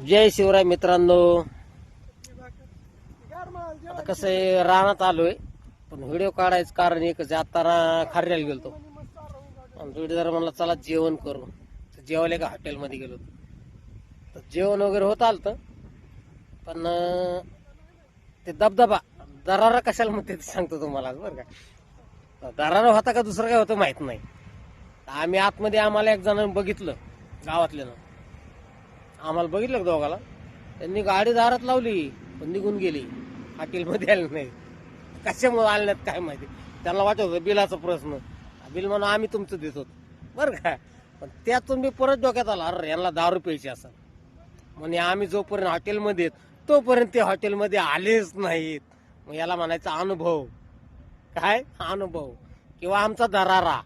जय शिवराय मित्रांनो. आता कसं आहे, रानात आलोय पण व्हिडिओ काढायचं कारण एकच, आता खार्याला गेलतो आणि जोडीदार म्हणला चला जेवण करू. तर जेवायला का हॉटेलमध्ये गेलो. तर जेवण वगैरे होत आलतं पण ते दबदबा दरारा कशाला म्हणते ते सांगतो तुम्हाला बरं का. दरारा होता का दुसरं काय होतं माहित नाही. आम्ही आतमध्ये आम्हाला एक जण बघितलं, गावातल्यानं आम्हाला बघितलं दोघाला. त्यांनी गाडी दारात लावली पण निघून गेली, हॉटेलमध्ये आले नाही. कशामुळे आले नाहीत काय माहिती. त्यांना वाटत होतं बिलाचा प्रश्न, बिल म्हणून आम्ही तुमचं देतो बरं का. पण त्यातून मी परत डोक्यात आला, अरे यांना दारू प्यायची असं म्हणजे आम्ही जोपर्यंत हॉटेलमध्ये तोपर्यंत ते हॉटेलमध्ये आलेच नाहीत. मग याला म्हणायचा अनुभव, काय अनुभव किंवा आमचा दरारा.